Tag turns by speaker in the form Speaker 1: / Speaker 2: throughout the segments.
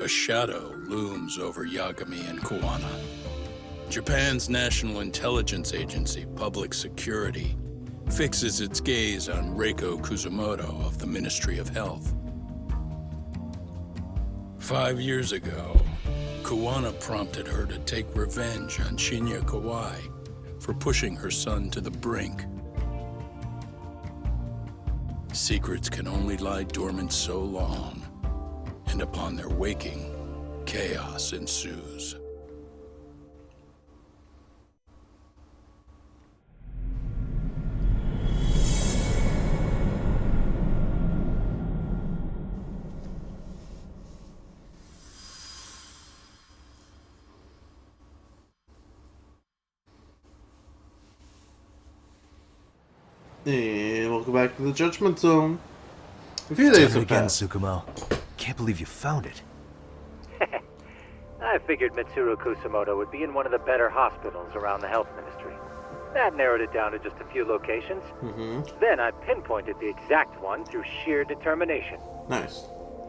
Speaker 1: A shadow looms over Yagami and Kuwana. Japan's National Intelligence Agency, Public Security, fixes its gaze on Reiko Kusumoto of the Ministry of Health. 5 years ago, Kuwana prompted her to take revenge on Shinya Kawai for pushing her son to the brink. Secrets can only lie dormant so long, and upon their waking, chaos ensues.
Speaker 2: And welcome back to the Judgment Zone. A few days have passed.
Speaker 3: Tsukumo. Can't believe you found it.
Speaker 4: I figured Mitsuru Kusumoto would be in one of the better hospitals around the health ministry. That narrowed it down to just a few locations. Then I pinpointed the exact one through sheer determination.
Speaker 2: Nice.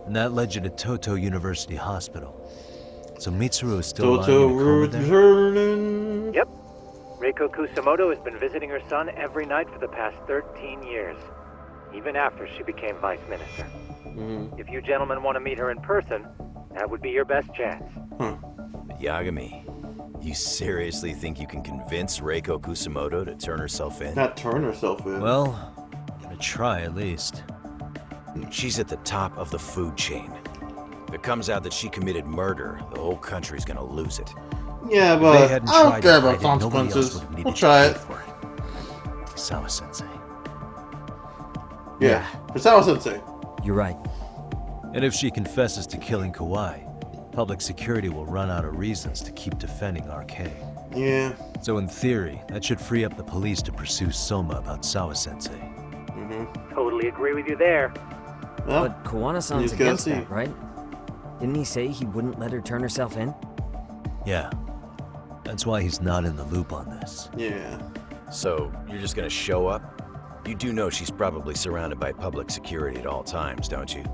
Speaker 3: And that led you to Toto University Hospital. So Mitsuru is still
Speaker 2: Toto
Speaker 3: lying in a coma there?
Speaker 2: returning.
Speaker 4: Yep. Reiko Kusumoto has been visiting her son every night for the past 13 years, even after she became vice minister. If you gentlemen want to meet her in person, that would be your best chance.
Speaker 5: Yagami, you seriously think you can convince Reiko Kusumoto to turn herself in?
Speaker 2: Not turn herself in.
Speaker 3: Well, gonna try at least.
Speaker 5: She's at the top of the food chain. If it comes out that she committed murder, the whole country's gonna lose it.
Speaker 2: Yeah,
Speaker 3: If they
Speaker 2: but
Speaker 3: hadn't
Speaker 2: I don't
Speaker 3: tried
Speaker 2: care
Speaker 3: to
Speaker 2: about
Speaker 3: hide it, nobody else
Speaker 2: consequences.
Speaker 3: would have needed
Speaker 2: We'll
Speaker 3: to
Speaker 2: try
Speaker 3: pay
Speaker 2: it.
Speaker 3: for it. Sawa-sensei.
Speaker 2: Yeah. Hisawa Sensei.
Speaker 6: You're right.
Speaker 3: And if she confesses to killing Kawai, public security will run out of reasons to keep defending RK.
Speaker 2: Yeah.
Speaker 3: So in theory, that should free up the police to pursue Soma about Sawa-sensei.
Speaker 4: Totally agree with you there.
Speaker 2: Well,
Speaker 6: But Kawana-san's
Speaker 2: he's gotta
Speaker 6: against
Speaker 2: see.
Speaker 6: that, right? Didn't he say he wouldn't let her turn herself in?
Speaker 3: Yeah. That's why he's not in the loop on this.
Speaker 2: Yeah.
Speaker 5: So, you're just gonna show up? You do know she's probably surrounded by public security at all times, don't you?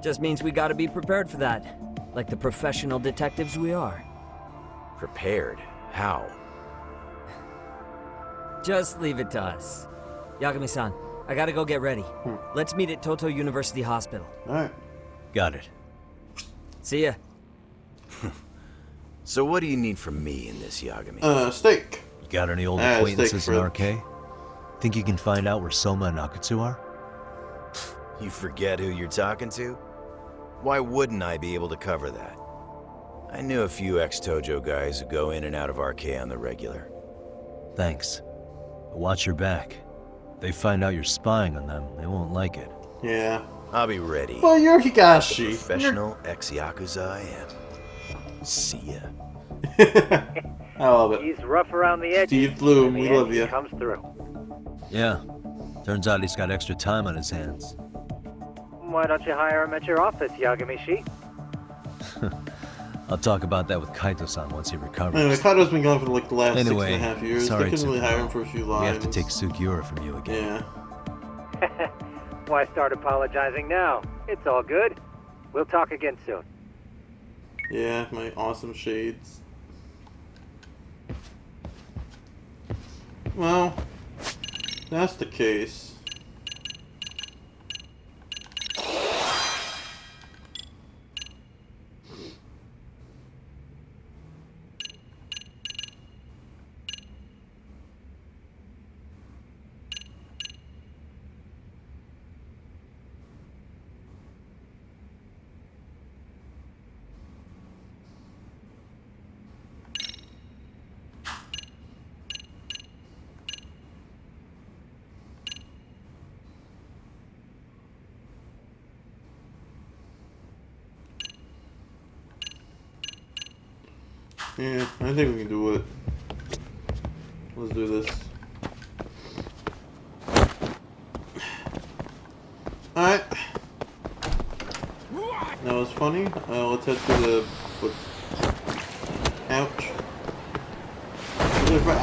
Speaker 6: Just means we gotta be prepared for that. Like the professional detectives we are.
Speaker 5: Prepared? How?
Speaker 6: Just leave it to us. Yagami-san, I gotta go get ready. Let's meet at Toto University Hospital.
Speaker 2: Alright.
Speaker 3: Got it.
Speaker 6: See ya.
Speaker 5: So what do you need from me in this, Yagami?
Speaker 2: Steak.
Speaker 3: You got any old
Speaker 2: steak
Speaker 3: acquaintances in
Speaker 2: friends.
Speaker 3: RK? Think you can find out where Soma and Akutsu are?
Speaker 5: You forget who you're talking to? Why wouldn't I be able to cover that? I knew a few ex-Tojo guys who go in and out of RK on the regular.
Speaker 3: Thanks. But watch your back. If they find out you're spying on them, they won't like it.
Speaker 2: Yeah.
Speaker 5: I'll be ready.
Speaker 2: Well, you're Higashi.
Speaker 5: Professional ex-Yakuza I am. See ya.
Speaker 2: I love it.
Speaker 4: He's rough around the edges.
Speaker 2: Steve Bloom,
Speaker 4: and
Speaker 2: we
Speaker 4: in the
Speaker 2: love
Speaker 4: end, he
Speaker 2: you.
Speaker 4: comes through.
Speaker 3: Yeah. Turns out he's got extra time on his hands.
Speaker 4: Why don't you hire him at your office, Yagami-shi?
Speaker 3: I'll talk about that with Kaito-san once he recovers.
Speaker 2: Anyway, Kaido's been gone for like the last
Speaker 3: Anyway,
Speaker 2: 6.5 years.
Speaker 3: sorry,
Speaker 2: They couldn't really
Speaker 3: Tsukumo.
Speaker 2: hire him for a few lines.
Speaker 3: We have to take Sugiura from you again.
Speaker 2: Yeah.
Speaker 4: Why start apologizing now? It's all good. We'll talk again soon.
Speaker 2: Yeah, my awesome shades. Well, that's the case. Yeah, I think we can do it. Let's do this. Alright. That was funny. Let's head to the... What? Ouch.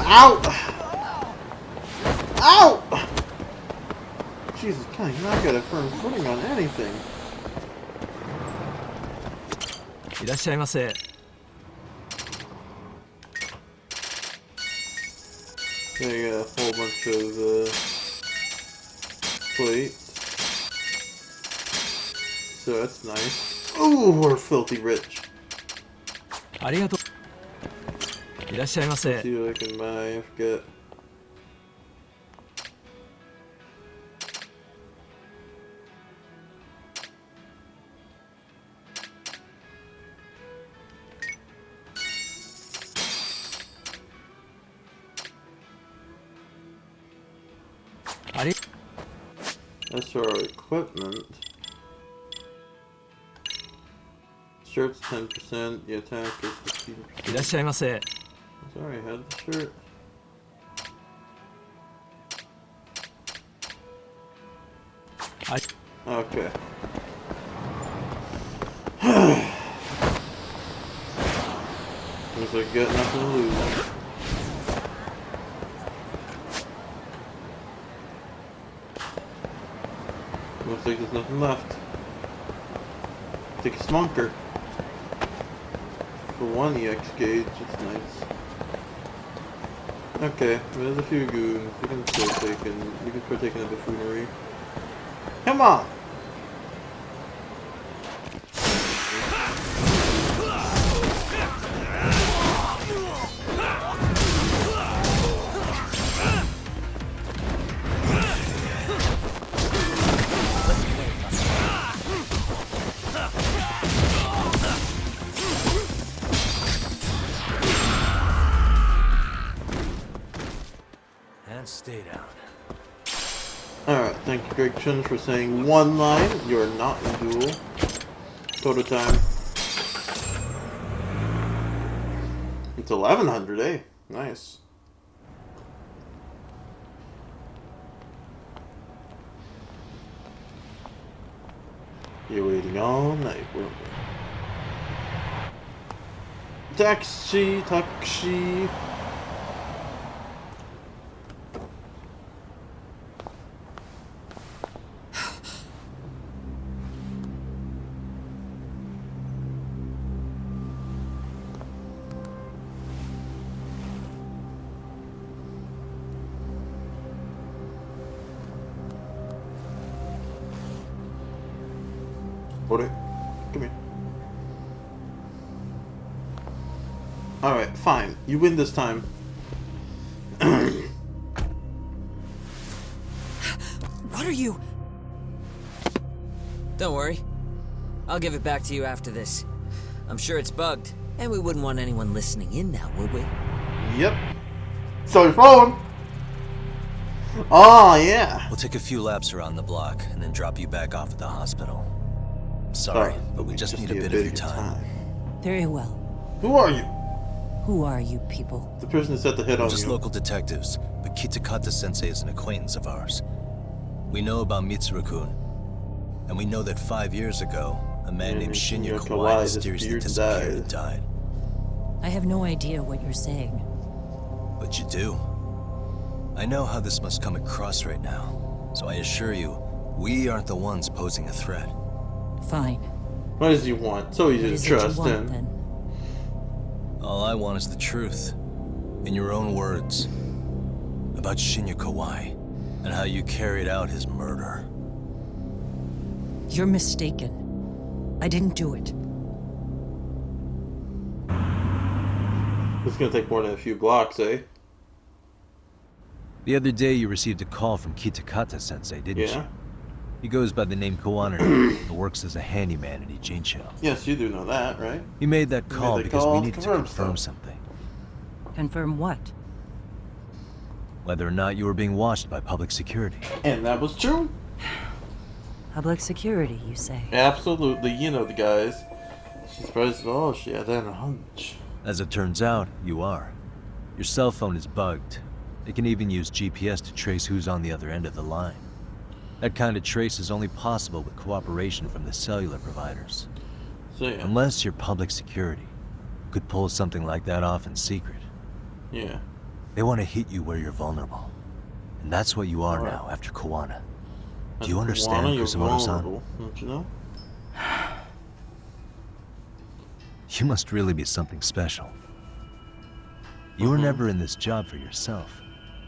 Speaker 2: Ow! Ow! Jesus, God, you're not got a firm footing on anything.
Speaker 6: いらっしゃいませ。
Speaker 2: There you got a whole bunch of plates. So that's nice. Ooh, we're filthy rich.
Speaker 6: ありがとう。いらっしゃいま
Speaker 2: Let's
Speaker 6: せ。
Speaker 2: see what I can buy. I forget. That's our equipment. Shirt's 10%, the attack is 15%.
Speaker 6: いらっしゃいませ。
Speaker 2: I already had the shirt. Okay. Looks like you got nothing to lose. Looks like there's nothing left. Take a smunker. For one EX gauge, it's nice. Okay, there's a few goons. We can still take in. We can partake in the buffoonery. Come on!
Speaker 3: And stay down.
Speaker 2: Alright, thank you Greg Chun for saying one line. You're not in duel. Total time. It's 1100, eh? Nice. You're waiting all night, weren't we? Taxi, taxi. Hold it. Come here. Alright, fine. You win this time.
Speaker 6: What are you? Don't worry. I'll give it back to you after this. I'm sure it's bugged, and we wouldn't want anyone listening in now, would we?
Speaker 2: Yep. So your phone. Oh, yeah.
Speaker 3: We'll take a few laps around the block and then drop you back off at the hospital. Sorry, but we just need a bit of your time.
Speaker 7: Very well.
Speaker 2: Who are you?
Speaker 7: Who are you people?
Speaker 2: The person who set the hit on
Speaker 3: Just
Speaker 2: you.
Speaker 3: local detectives, but Kitakata-sensei is an acquaintance of ours. We know about Mitsuru-kun, and we know that 5 years ago, a man named Shinya Kawai mysteriously disappeared and died.
Speaker 7: I have no idea what you're saying.
Speaker 3: But you do. I know how this must come across right now, so I assure you, we aren't the ones posing a threat.
Speaker 7: Fine.
Speaker 2: What does he want? So easy
Speaker 7: What
Speaker 2: to
Speaker 7: is it you
Speaker 2: trust
Speaker 7: want,
Speaker 2: in.
Speaker 7: then?
Speaker 3: All I want is the truth, in your own words, about Shinya Kawai, and how you carried out his murder.
Speaker 7: You're mistaken. I didn't do it.
Speaker 2: It's gonna take more than a few blocks, eh?
Speaker 3: The other day you received a call from Kitakata-sensei, didn't you?
Speaker 2: Yeah.
Speaker 3: He goes by the name Koano and works as a handyman in Ijincho.
Speaker 2: Yes, you do know that, right?
Speaker 3: He made that call
Speaker 2: that
Speaker 3: because
Speaker 2: call
Speaker 3: we
Speaker 2: to
Speaker 3: needed to
Speaker 2: confirm
Speaker 3: confirm
Speaker 2: stuff.
Speaker 3: something.
Speaker 7: Confirm what?
Speaker 3: Whether or not you were being watched by public security.
Speaker 2: And that was true.
Speaker 7: Public security, you say?
Speaker 2: Absolutely, you know the guys. She's surprised at all. She had that in a hunch.
Speaker 3: As it turns out, you are. Your cell phone is bugged. It can even use GPS to trace who's on the other end of the line. That kind of trace is only possible with cooperation from the cellular providers.
Speaker 2: So yeah.
Speaker 3: Unless you're public security, could pull something like that off in secret.
Speaker 2: Yeah.
Speaker 3: They want to hit you where you're vulnerable. And that's what you are
Speaker 2: Alright.
Speaker 3: now after Koana. Do you
Speaker 2: Koana,
Speaker 3: understand,
Speaker 2: you're
Speaker 3: Kusumoto-san?
Speaker 2: vulnerable, don't you know?
Speaker 3: You must really be something special. You were never in this job for yourself.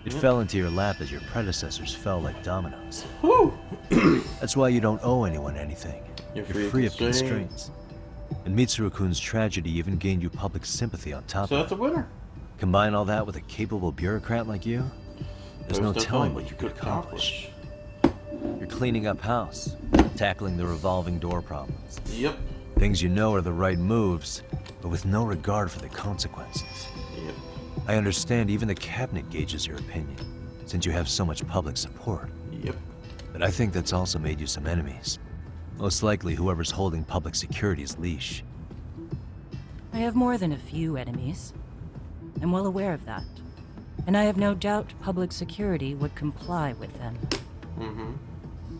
Speaker 3: It fell into your lap as your predecessors fell like dominoes.
Speaker 2: Woo!
Speaker 3: That's why you don't owe anyone anything.
Speaker 2: You're
Speaker 3: free of constraints. And Mitsuru-kun's tragedy even gained you public sympathy on top
Speaker 2: So
Speaker 3: of
Speaker 2: that's a
Speaker 3: it.
Speaker 2: winner.
Speaker 3: Combine all that with a capable bureaucrat like you, there's no telling what you could accomplish. You're cleaning up house, tackling the revolving door problems.
Speaker 2: Yep.
Speaker 3: Things you know are the right moves, but with no regard for the consequences.
Speaker 2: Yep.
Speaker 3: I understand even the cabinet gauges your opinion, since you have so much public support.
Speaker 2: Yep.
Speaker 3: But I think that's also made you some enemies. Most likely whoever's holding public security's leash.
Speaker 7: I have more than a few enemies. I'm well aware of that. And I have no doubt public security would comply with them.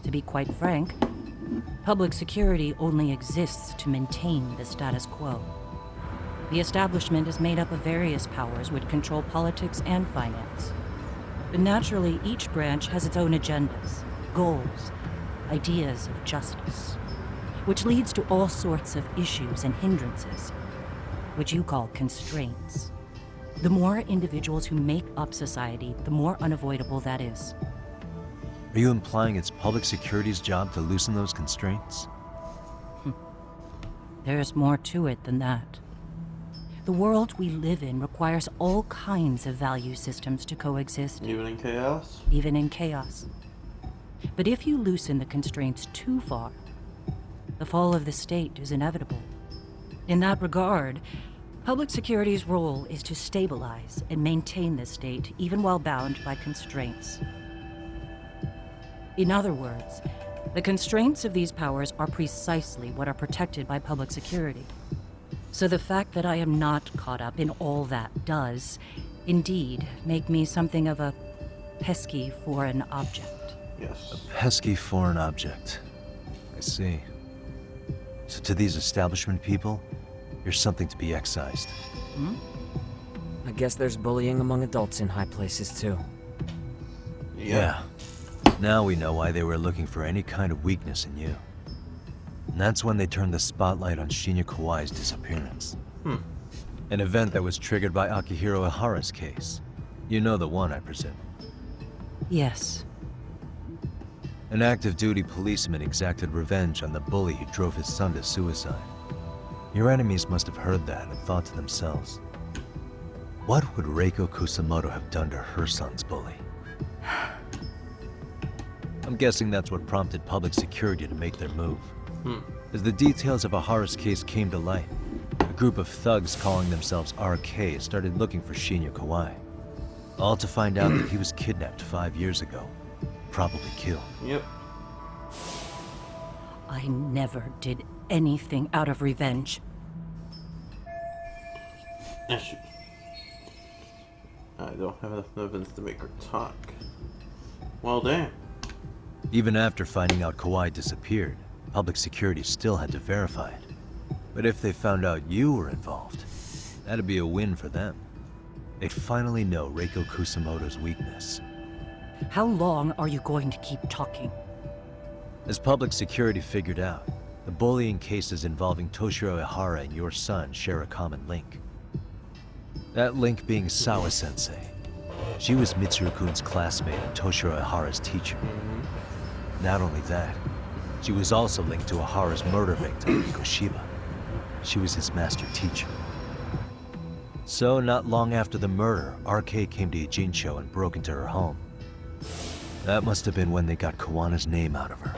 Speaker 7: To be quite frank, public security only exists to maintain the status quo. The establishment is made up of various powers which control politics and finance. But naturally, each branch has its own agendas, goals, ideas of justice, which leads to all sorts of issues and hindrances, which you call constraints. The more individuals who make up society, the more unavoidable that is.
Speaker 3: Are you implying it's public security's job to loosen those constraints?
Speaker 7: There's more to it than that. The world we live in requires all kinds of value systems to coexist,
Speaker 2: Even in chaos?
Speaker 7: even in chaos. But if you loosen the constraints too far, the fall of the state is inevitable. In that regard, public security's role is to stabilize and maintain the state, even while bound by constraints. In other words, the constraints of these powers are precisely what are protected by public security. So the fact that I am not caught up in all that does, indeed, make me something of a pesky foreign object.
Speaker 2: Yes.
Speaker 3: Pesky foreign object. I see. So to these establishment people, you're something to be excised.
Speaker 6: I guess there's bullying among adults in high places too.
Speaker 3: Yeah. Now we know why they were looking for any kind of weakness in you. And that's when they turned the spotlight on Shinya Kawai's disappearance. An event that was triggered by Akihiro Ihara's case. You know the one, I presume.
Speaker 7: Yes.
Speaker 3: An active duty policeman exacted revenge on the bully who drove his son to suicide. Your enemies must have heard that and thought to themselves, what would Reiko Kusamoto have done to her son's bully? I'm guessing that's what prompted public security to make their move. As the details of Ihara's case came to light, a group of thugs calling themselves RK started looking for Shinya Kawai. All to find out that he was kidnapped 5 years ago, probably killed.
Speaker 2: Yep.
Speaker 7: I never did anything out of revenge.
Speaker 2: I don't have enough evidence to make her talk. Well, damn.
Speaker 3: Even after finding out Kawai disappeared, public security still had to verify it. But if they found out you were involved, that'd be a win for them. They'd finally know Reiko Kusamoto's weakness.
Speaker 7: How long are you going to keep talking?
Speaker 3: As public security figured out, the bullying cases involving Toshiro Ihara and your son share a common link. That link being Sawa-sensei. She was Mitsuru-kun's classmate and Toshiro Ihara's teacher. Not only that, she was also linked to Ihara's murder victim, Koshiba. She was his master teacher. So, not long after the murder, RK came to Ijincho and broke into her home. That must have been when they got Kawana's name out of her.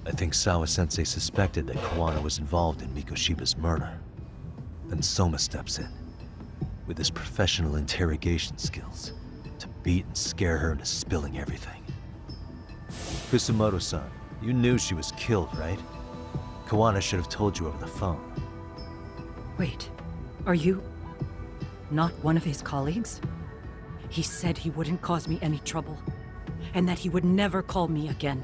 Speaker 3: I think Sawa-sensei suspected that Kawana was involved in Mikoshiba's murder. Then Soma steps in, with his professional interrogation skills, to beat and scare her into spilling everything. Kusamoto-san, you knew she was killed, right? Kawana should have told you over the phone.
Speaker 7: Wait, are you not one of his colleagues? He said he wouldn't cause me any trouble, and that he would never call me again.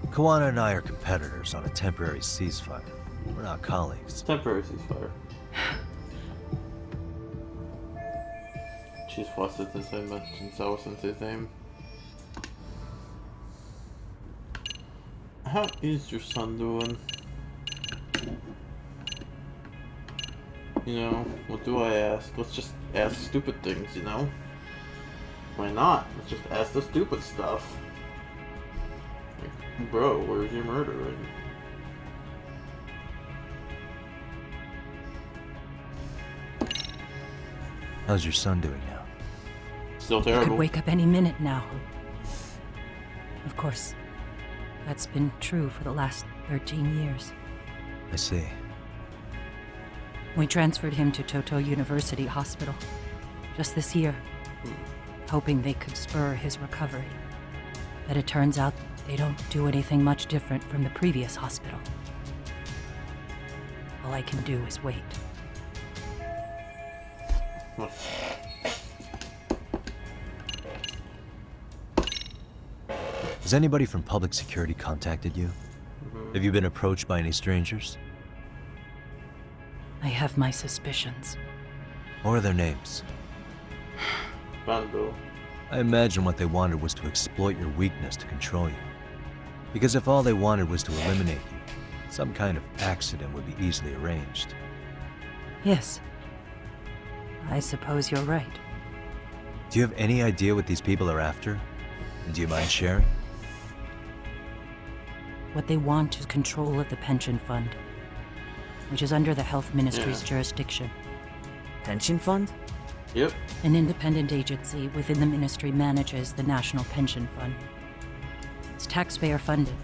Speaker 3: Kawana and I are competitors on a temporary ceasefire. We're not colleagues.
Speaker 2: Temporary ceasefire. She's flustered since I mentioned Sawa-sensei's name. How is your son doing? You know, what do I ask? Let's just ask stupid things, you know? Why not? Let's just ask the stupid stuff. Like, bro, where's your murderer?
Speaker 3: How's your son doing now?
Speaker 2: Still
Speaker 7: He
Speaker 2: terrible.
Speaker 7: could wake up any minute now. Of course, that's been true for the last 13 years.
Speaker 3: I see.
Speaker 7: We transferred him to Toto University Hospital just this year, hoping they could spur his recovery. But it turns out they don't do anything much different from the previous hospital. All I can do is wait.
Speaker 3: Has anybody from public security contacted you? Have you been approached by any strangers?
Speaker 7: I have my suspicions.
Speaker 3: What are their names?
Speaker 2: Bando.
Speaker 3: I imagine what they wanted was to exploit your weakness to control you. Because if all they wanted was to eliminate you, some kind of accident would be easily arranged.
Speaker 7: Yes. I suppose you're right.
Speaker 3: Do you have any idea what these people are after? And do you mind sharing?
Speaker 7: What they want is control of the pension fund, which is under the Health Ministry's jurisdiction.
Speaker 6: Pension fund?
Speaker 2: Yep.
Speaker 7: An independent agency within the ministry manages the National Pension Fund. It's taxpayer funded,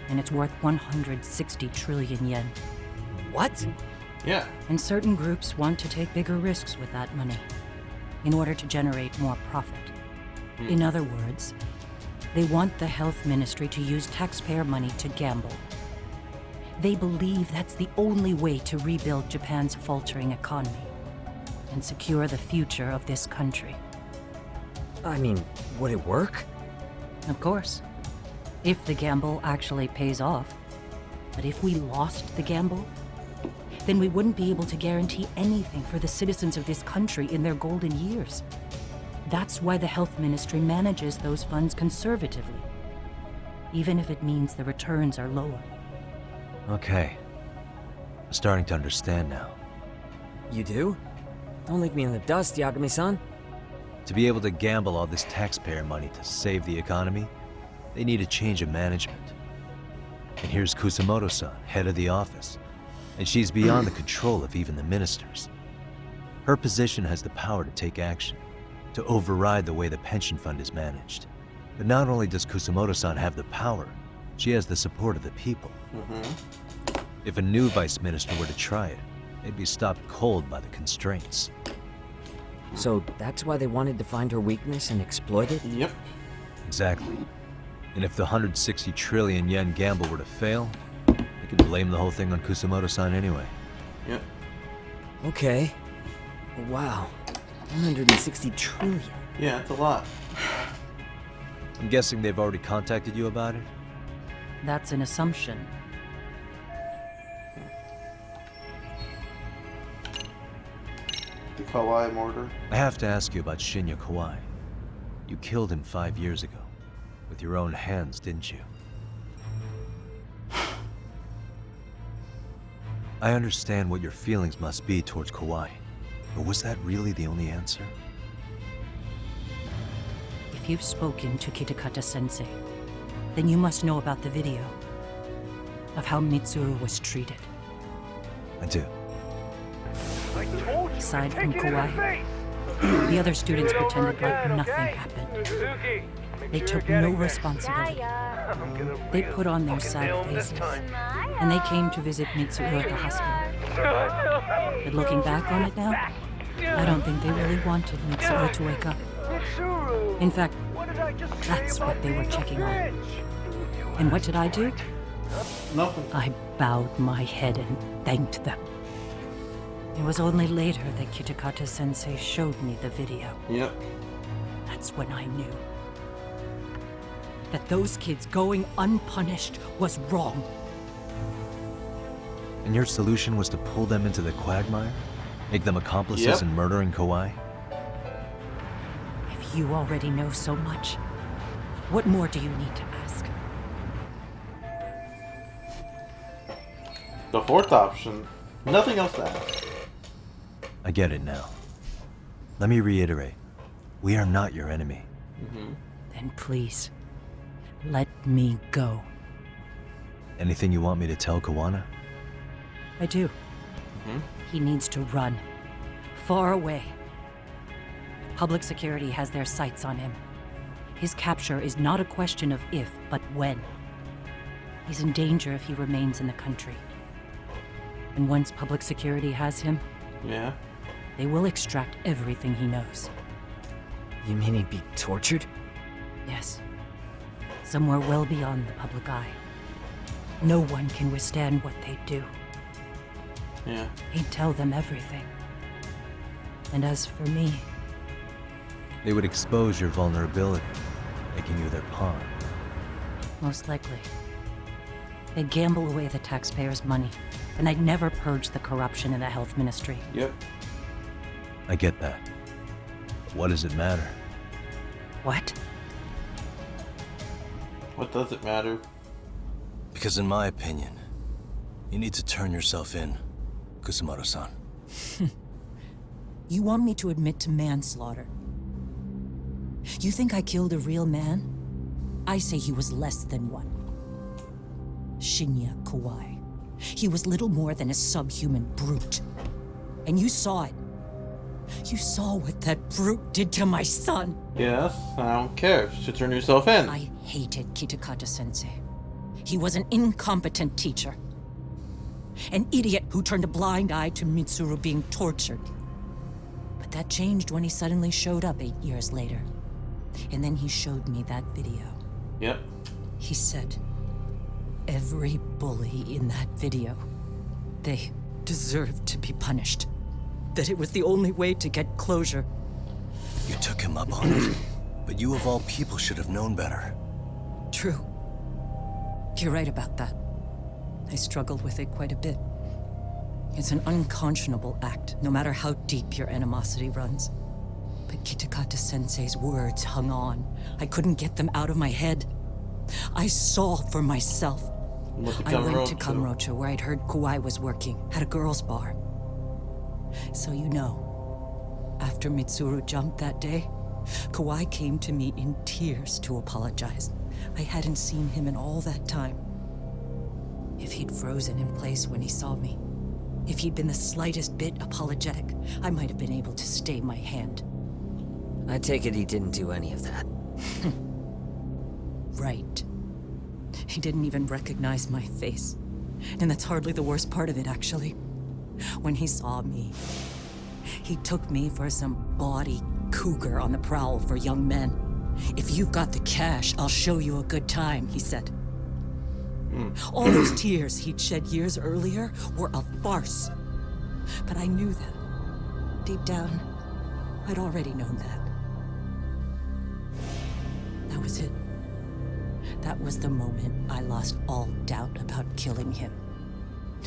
Speaker 7: and it's worth 160 trillion yen.
Speaker 6: What?
Speaker 2: Yeah.
Speaker 7: And certain groups want to take bigger risks with that money in order to generate more profit. In other words, they want the health ministry to use taxpayer money to gamble. They believe that's the only way to rebuild Japan's faltering economy and secure the future of this country.
Speaker 6: I mean, would it work?
Speaker 7: Of course, if the gamble actually pays off. But if we lost the gamble, then we wouldn't be able to guarantee anything for the citizens of this country in their golden years. That's why the health ministry manages those funds conservatively, even if it means the returns are lower.
Speaker 3: Okay. I'm starting to understand now.
Speaker 6: You do? Don't leave me in the dust, Yagami-san.
Speaker 3: To be able to gamble all this taxpayer money to save the economy, they need a change of management. And here's Kusamoto-san, head of the office, and she's beyond the control of even the ministers. Her position has the power to take action, to override the way the pension fund is managed. But not only does Kusamoto-san have the power, she has the support of the people. If a new vice minister were to try it, they'd be stopped cold by the constraints.
Speaker 6: So that's why they wanted to find her weakness and exploit it?
Speaker 2: Yep.
Speaker 3: Exactly. And if the 160 trillion yen gamble were to fail, they could blame the whole thing on Kusamoto-san anyway.
Speaker 2: Yep.
Speaker 6: Okay. Wow. 160 trillion.
Speaker 2: Yeah, it's a lot.
Speaker 3: I'm guessing they've already contacted you about it?
Speaker 7: That's an assumption.
Speaker 2: The Kawai murder.
Speaker 3: I have to ask you about Shinya Kawai. You killed him 5 years ago. With your own hands, didn't you? I understand what your feelings must be towards Kawai, but was that really the only answer?
Speaker 7: If you've spoken to Kitakata-sensei, then you must know about the video of how Mitsuru was treated.
Speaker 3: I do.
Speaker 7: Aside from Kawai, the other students pretended like nothing happened. They took no responsibility. They put on their sad faces, and they came to visit Mitsuru at the hospital. But looking back on it now, I don't think they really wanted Mitsuru to wake up. In fact, that's what they were checking on. And what did I do?
Speaker 2: Nothing.
Speaker 7: I bowed my head and thanked them. It was only later that Kitakata-sensei showed me the video.
Speaker 2: Yep.
Speaker 7: That's when I knew that those kids going unpunished was wrong.
Speaker 3: And your solution was to pull them into the quagmire? Make them accomplices in murdering Kawai?
Speaker 7: If you already know so much, what more do you need to ask?
Speaker 2: The fourth option. Nothing else to ask.
Speaker 3: I get it now. Let me reiterate. We are not your enemy.
Speaker 7: Then please, let me go.
Speaker 3: Anything you want me to tell Kawana?
Speaker 7: I do. He needs to run. Far away. Public security has their sights on him. His capture is not a question of if, but when. He's in danger if he remains in the country. And once public security has him,
Speaker 2: Yeah.
Speaker 7: they will extract everything he knows.
Speaker 6: You mean he'd be tortured?
Speaker 7: Yes. Somewhere well beyond the public eye. No one can withstand what they do.
Speaker 2: Yeah.
Speaker 7: He'd tell them everything. And as for me,
Speaker 3: They would expose your vulnerability, making you their pawn.
Speaker 7: most likely. They'd gamble away the taxpayers' money, and I'd never purge the corruption in the health ministry.
Speaker 2: Yep.
Speaker 3: I get that. What does it matter?
Speaker 7: What?
Speaker 2: What does it matter?
Speaker 3: Because in my opinion, you need to turn yourself in, Kusumoto-san.
Speaker 7: You want me to admit to manslaughter? You think I killed a real man? I say he was less than one. Shinya Kawai. He was little more than a subhuman brute. And you saw it. You saw what that brute did to my son.
Speaker 2: Yes, I don't care. You should turn yourself in.
Speaker 7: I hated Kitakata-sensei. He was an incompetent teacher. An idiot who turned a blind eye to Mitsuru being tortured. But that changed when he suddenly showed up 8 years later. And then he showed me that video.
Speaker 2: Yep.
Speaker 7: He said, every bully in that video, they deserved to be punished. That it was the only way to get closure.
Speaker 3: You took him up on it, but you of all people should have known better.
Speaker 7: True. You're right about that. I struggled with it quite a bit. It's an unconscionable act, no matter how deep your animosity runs. But Kitakata-sensei's words hung on. I couldn't get them out of my head. I saw for myself. I went to Kamurocho, where I'd heard Kawai was working, at a girls' bar. So you know, after Mitsuru jumped that day, Kawai came to me in tears to apologize. I hadn't seen him in all that time. If he'd frozen in place when he saw me, if he'd been the slightest bit apologetic, I might have been able to stay my hand.
Speaker 6: I take it he didn't do any of that.
Speaker 7: Right. He didn't even recognize my face. And that's hardly the worst part of it, actually. When he saw me, he took me for some bawdy cougar on the prowl for young men. If you've got the cash, I'll show you a good time, he said. All those tears he'd shed years earlier were a farce. But I knew that. Deep down, I'd already known that. That was it. That was the moment I lost all doubt about killing him.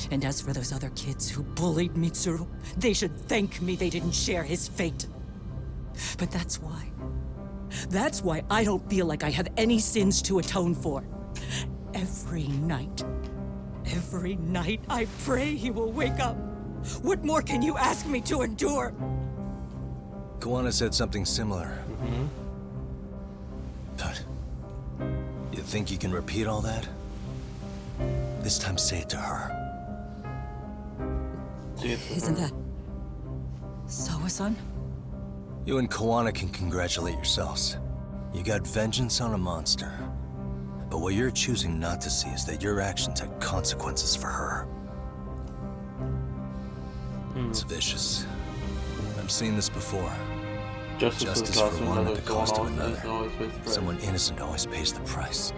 Speaker 7: And as for those other kids who bullied Mitsuru, they should thank me they didn't share his fate. But that's why. That's why I don't feel like I have any sins to atone for. Every night I pray he will wake up. What more can you ask me to endure?
Speaker 3: Kawana said something similar. But you think you can repeat all that? This time say it to her.
Speaker 7: Isn't that Sawa-san?
Speaker 3: You and Kawana can congratulate yourselves. You got vengeance on a monster. But what you're choosing not to see is that your actions had consequences for her. It's vicious. I've seen this before.
Speaker 2: Justice
Speaker 3: for one at the cost of another.
Speaker 2: Someone
Speaker 3: Someone innocent always pays the price.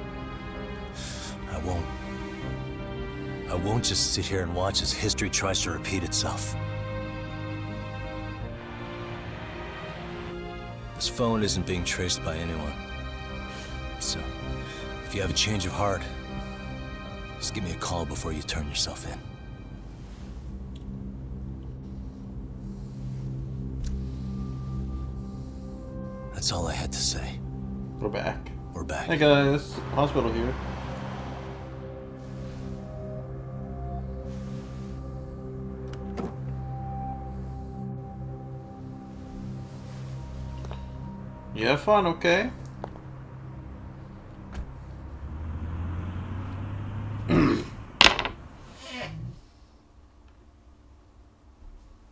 Speaker 3: I won't just sit here and watch as history tries to repeat itself. This phone isn't being traced by anyone. So, if you have a change of heart, just give me a call before you turn yourself in. That's all I had to say.
Speaker 2: We're back.
Speaker 3: We're back.
Speaker 2: Hey guys, hospital here. You have fun, okay?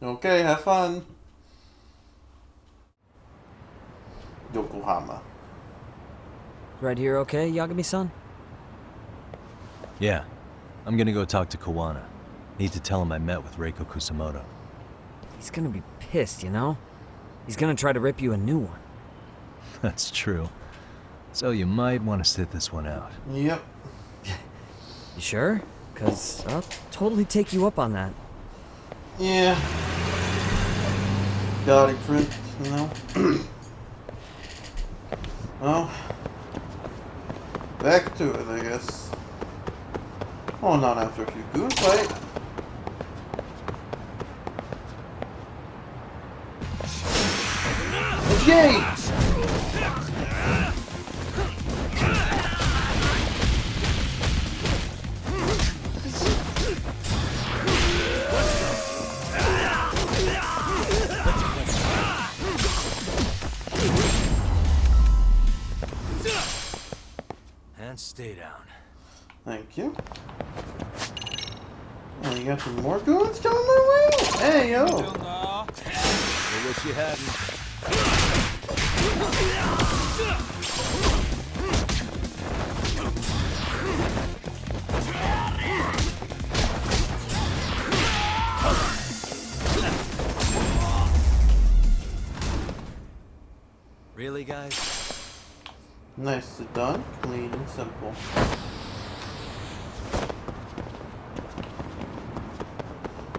Speaker 2: Okay, have fun. Yokohama.
Speaker 6: Right here, okay, Yagami-san?
Speaker 3: Yeah. I'm gonna go talk to Kawana. Need to tell him I met with Reiko Kusamoto.
Speaker 6: He's gonna be pissed, you know? He's gonna try to rip you a new one.
Speaker 3: That's true. So you might want to sit this one out.
Speaker 2: Yep.
Speaker 6: You sure? 'Cause I'll totally take you up on that.
Speaker 2: Yeah. Got it, print, you know? Well, back to it, I guess. Oh, not after a few goons fight. Yay!
Speaker 3: And stay down.
Speaker 2: Thank you. Oh, you got some more goons coming my way? Hey, yo!
Speaker 3: I wish you hadn't. Really, guys?
Speaker 2: Nicely done, clean and simple.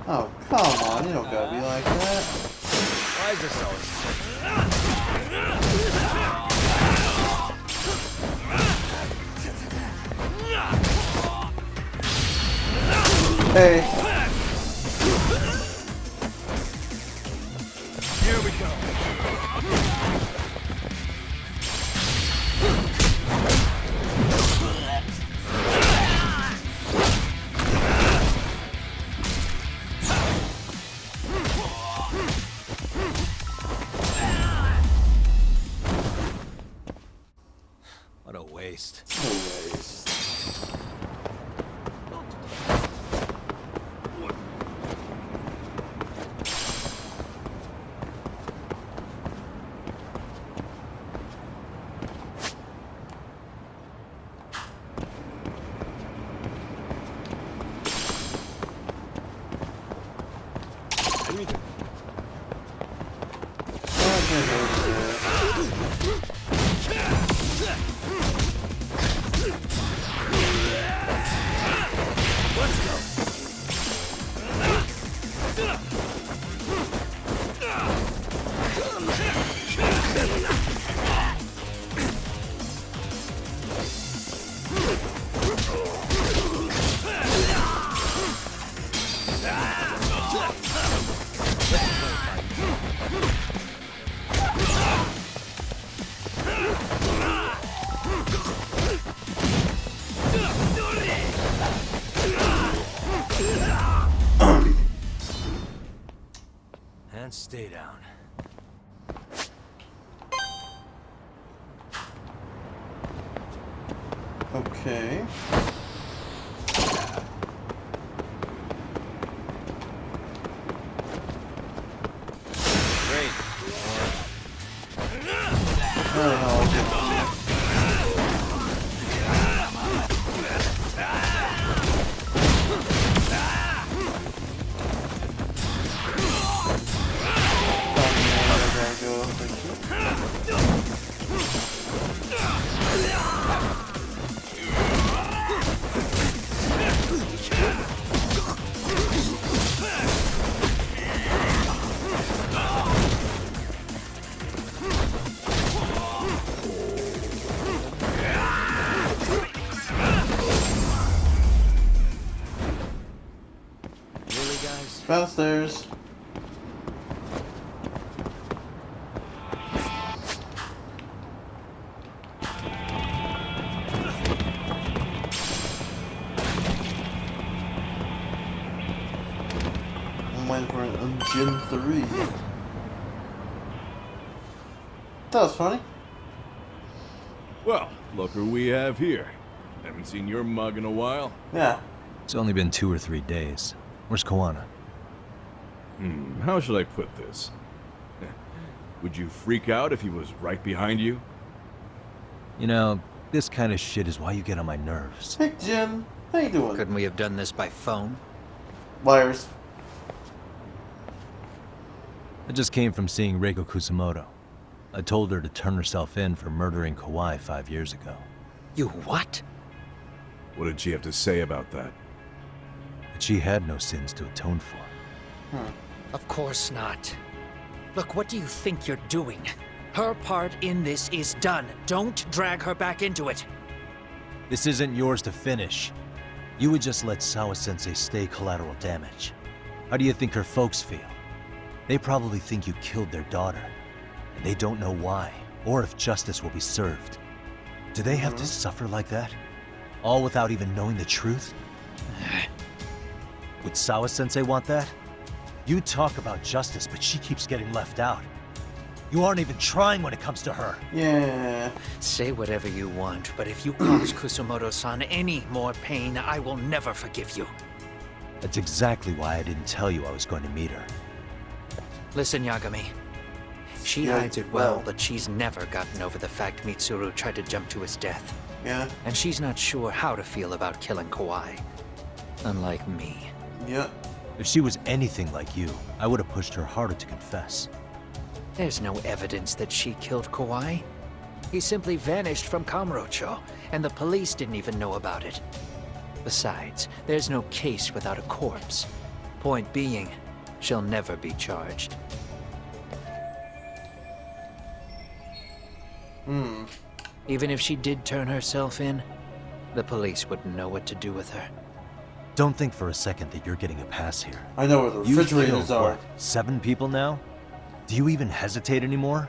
Speaker 2: Oh, come on, you don't gotta be like that.
Speaker 3: Why is this always...
Speaker 2: Hey.
Speaker 3: Here we go. What a waste.
Speaker 2: Anyways.
Speaker 3: And stay down.
Speaker 2: Okay.
Speaker 3: Great.
Speaker 2: I don't know.
Speaker 3: Really, guys?
Speaker 2: Downstairs. I'm waiting for a Gen 3. That was funny.
Speaker 8: Well, look who we have here. Haven't seen your mug in a while.
Speaker 2: Yeah.
Speaker 3: It's only been 2 or 3 days. Where's Koana?
Speaker 8: How should I put this? Would you freak out if he was right behind you?
Speaker 3: You know, this kind of shit is why you get on my nerves.
Speaker 2: Hey, Jin. How you doing?
Speaker 9: Couldn't we have done this by phone?
Speaker 2: Liars.
Speaker 3: I just came from seeing Reiko Kusamoto. I told her to turn herself in for murdering Kawai 5 years ago.
Speaker 9: You what?
Speaker 8: What did she have to say about that?
Speaker 3: That she had no sins to atone for.
Speaker 9: Of course not. Look, what do you think you're doing? Her part in this is done. Don't drag her back into it.
Speaker 3: This isn't yours to finish. You would just let Sawa-sensei stay collateral damage. How do you think her folks feel? They probably think you killed their daughter. And they don't know why, or if justice will be served. Do they have to suffer like that? All without even knowing the truth? Would Sawa-sensei want that? You talk about justice, but she keeps getting left out. You aren't even trying when it comes to her.
Speaker 2: Yeah.
Speaker 9: Say whatever you want, but if you cause Kusamoto-san any more pain, I will never forgive you.
Speaker 3: That's exactly why I didn't tell you I was going to meet her.
Speaker 9: Listen, Yagami. She
Speaker 2: Yeah,
Speaker 9: hides it well, but she's never gotten over the fact Mitsuru tried to jump to his death.
Speaker 2: Yeah.
Speaker 9: And she's not sure how to feel about killing Kawai. Unlike me.
Speaker 2: Yeah.
Speaker 3: If she was anything like you, I would have pushed her harder to confess.
Speaker 9: There's no evidence that she killed Kawai. He simply vanished from Kamurocho, and the police didn't even know about it. Besides, there's no case without a corpse. Point being, she'll never be charged. Even if she did turn herself in, the police wouldn't know what to do with her.
Speaker 3: Don't think for a second that you're getting a pass here.
Speaker 2: I know where the
Speaker 3: You've
Speaker 2: refrigerators
Speaker 3: killed,
Speaker 2: are.
Speaker 3: what, 7 people now? Do you even hesitate anymore?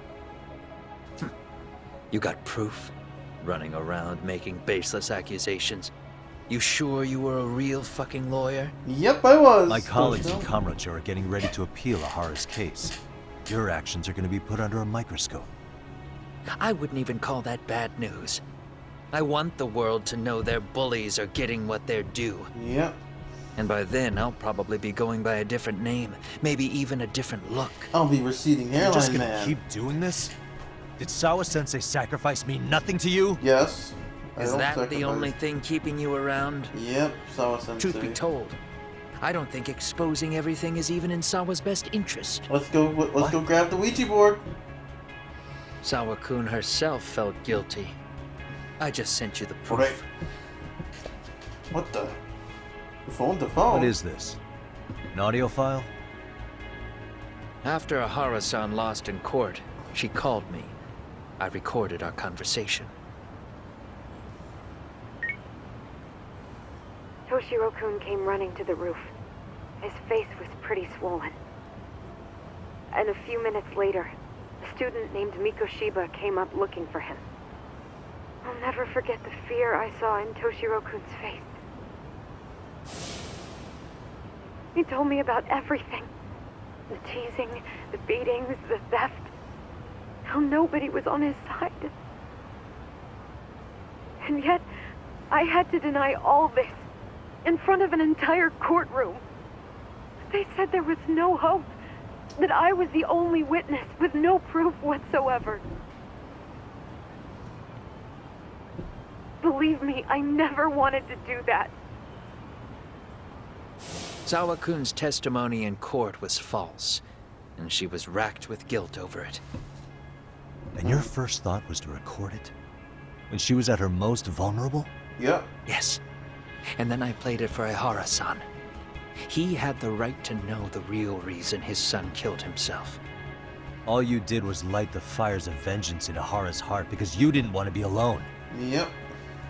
Speaker 9: You got proof? Running around making baseless accusations. You sure you were a real fucking lawyer?
Speaker 2: Yep, I was.
Speaker 3: My colleagues in Kamurocho are getting ready to appeal Ahara's case. Your actions are going to be put under a microscope.
Speaker 9: I wouldn't even call that bad news. I want the world to know their bullies are getting what they're due.
Speaker 2: Yep.
Speaker 9: And by then, I'll probably be going by a different name, maybe even a different look.
Speaker 2: I'll be receding
Speaker 3: You're just
Speaker 2: hairline
Speaker 3: gonna
Speaker 2: man.
Speaker 3: keep doing this? Did Sawa-sensei sacrifice mean nothing to you?
Speaker 2: Yes. I
Speaker 9: Is
Speaker 2: don't
Speaker 9: that the
Speaker 2: sacrifice.
Speaker 9: only thing keeping you around?
Speaker 2: Yep, Sawa-sensei.
Speaker 9: Truth be told, I don't think exposing everything is even in Sawa's best interest.
Speaker 2: Let's go grab the Ouija board.
Speaker 9: Sawa-kun herself felt guilty. I just sent you the proof.
Speaker 2: Right. What the? The phone.
Speaker 3: What is this? An audio file?
Speaker 9: After Ahara-san lost in court, she called me. I recorded our conversation.
Speaker 10: Toshiro-kun came running to the roof. His face was pretty swollen. And a few minutes later, a student named Mikoshiba came up looking for him. I'll never forget the fear I saw in Toshiro-kun's face. He told me about everything. The teasing, the beatings, the theft. How nobody was on his side. And yet, I had to deny all this in front of an entire courtroom. They said there was no hope, that I was the only witness with no proof whatsoever. Believe me, I never wanted to do that.
Speaker 9: Sawa-kun's testimony in court was false, and she was racked with guilt over it.
Speaker 3: And your first thought was to record it? When she was at her most vulnerable?
Speaker 2: Yep.
Speaker 9: Yes. And then I played it for Ahara-san. He had the right to know the real reason his son killed himself.
Speaker 3: All you did was light the fires of vengeance in Ahara's heart because you didn't want to be alone.
Speaker 2: Yep.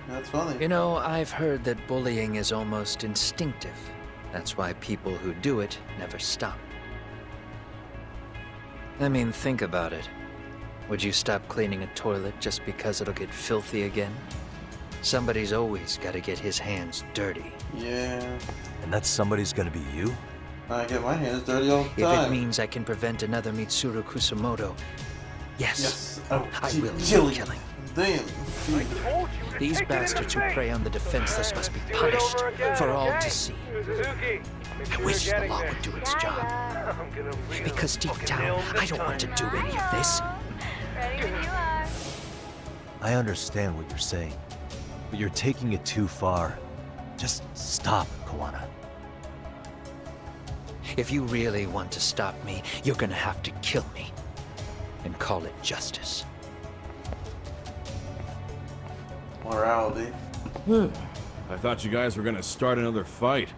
Speaker 2: That's funny.
Speaker 9: You know, I've heard that bullying is almost instinctive. That's why people who do it never stop. I mean, think about it. Would you stop cleaning a toilet just because it'll get filthy again? Somebody's always got to get his hands dirty.
Speaker 2: Yeah.
Speaker 3: And that somebody's gonna be you?
Speaker 2: I get my hands dirty all the
Speaker 9: If
Speaker 2: time.
Speaker 9: it means I can prevent another Mitsuru Kusamoto, yes,
Speaker 2: Yes. Oh,
Speaker 9: I will
Speaker 2: Jilly.
Speaker 9: killing.
Speaker 2: Damn.
Speaker 9: These bastards who prey on the defenseless must be punished for all to see. I wish the law would do its job. Because deep down, I don't want to do any of this.
Speaker 3: I understand what you're saying, but you're taking it too far. Just stop, Koana.
Speaker 9: If you really want to stop me, you're gonna have to kill me. And call it justice.
Speaker 2: Morality.
Speaker 8: I thought you guys were gonna start another fight.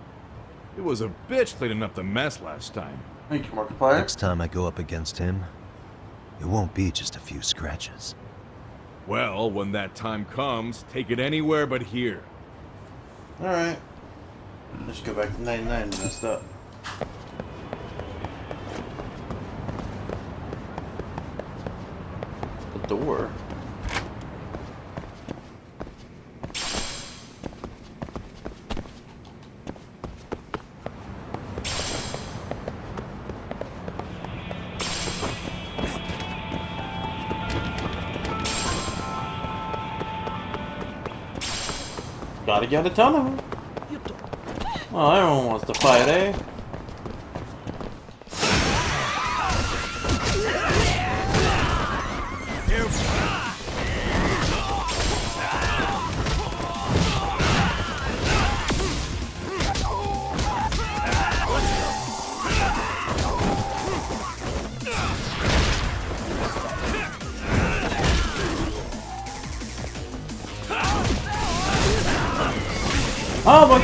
Speaker 8: It was a bitch cleaning up the mess last time.
Speaker 2: Thank you, Markiplier.
Speaker 3: Next time I go up against him, it won't be just a few scratches.
Speaker 8: Well, when that time comes, take it anywhere but here.
Speaker 2: Alright. Let's go back to 99 messed up. The door. Gotta get a ton of them. Oh, everyone wants to fight, eh? Oh boy!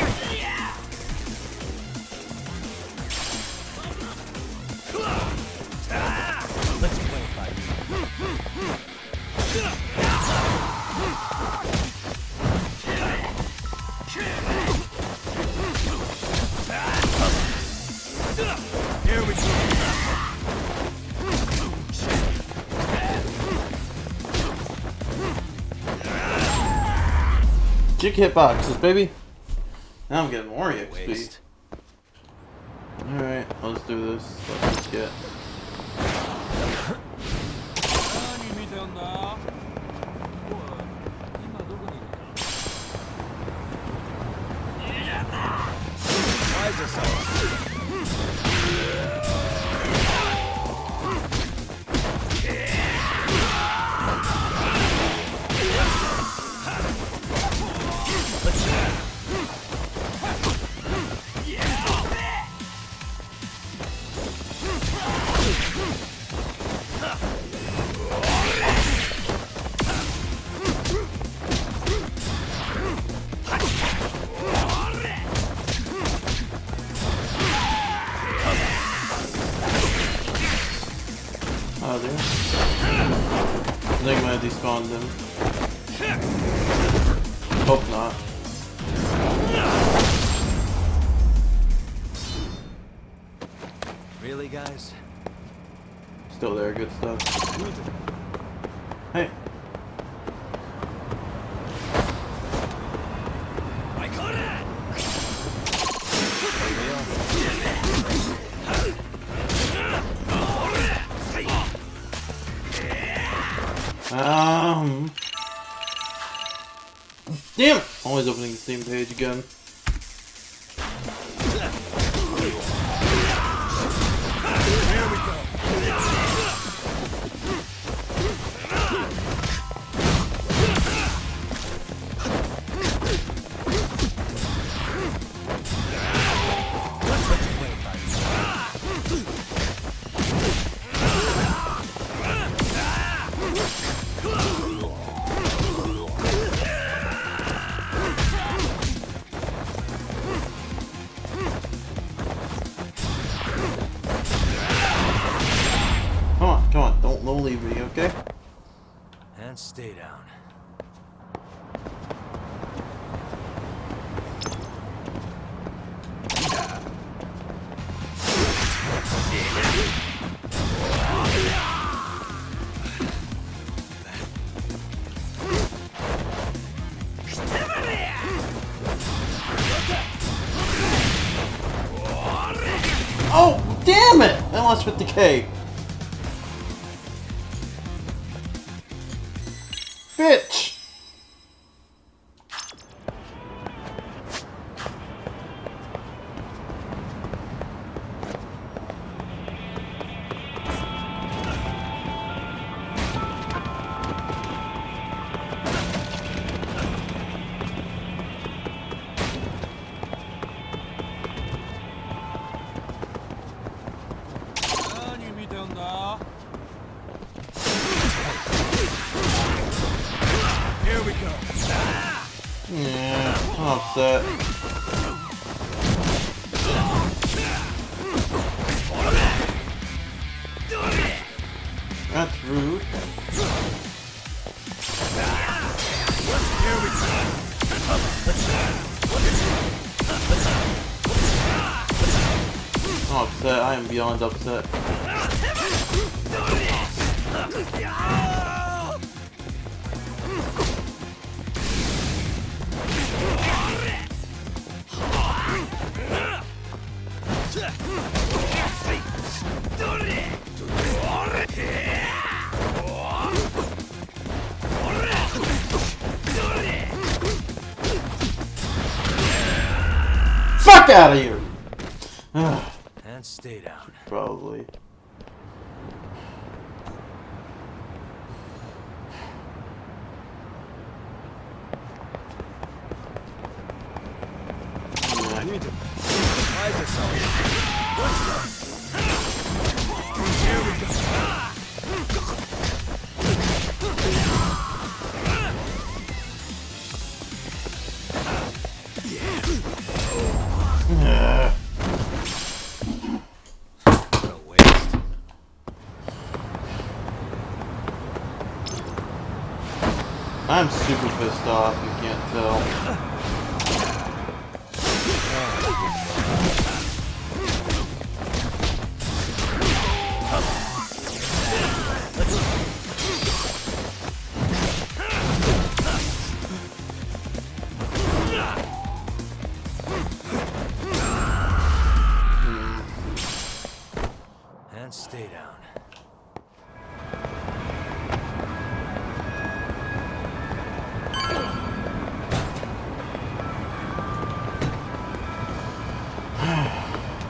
Speaker 3: Let's play a fight.
Speaker 8: Here we go.
Speaker 2: Jig hitboxes, baby. Now I'm getting more EXP. Alright, let's do this. Let's get. Oh, there. I think I might have despawned him. Hope not.
Speaker 3: Really, guys?
Speaker 2: Still there, good stuff. Hey.
Speaker 3: I got it!
Speaker 2: Damn it! Always opening the same page again. Come on, don't leave me, okay?
Speaker 3: And stay down.
Speaker 2: Oh, damn it! I lost 50k. Bitch! upset. That's rude. I'm upset. I am beyond upset. Fuck out of here!
Speaker 3: And stay down.
Speaker 2: Probably.
Speaker 11: I need to hide this out. Here we go.
Speaker 3: What a waste.
Speaker 2: I'm super pissed off, you can't tell.
Speaker 3: And stay down.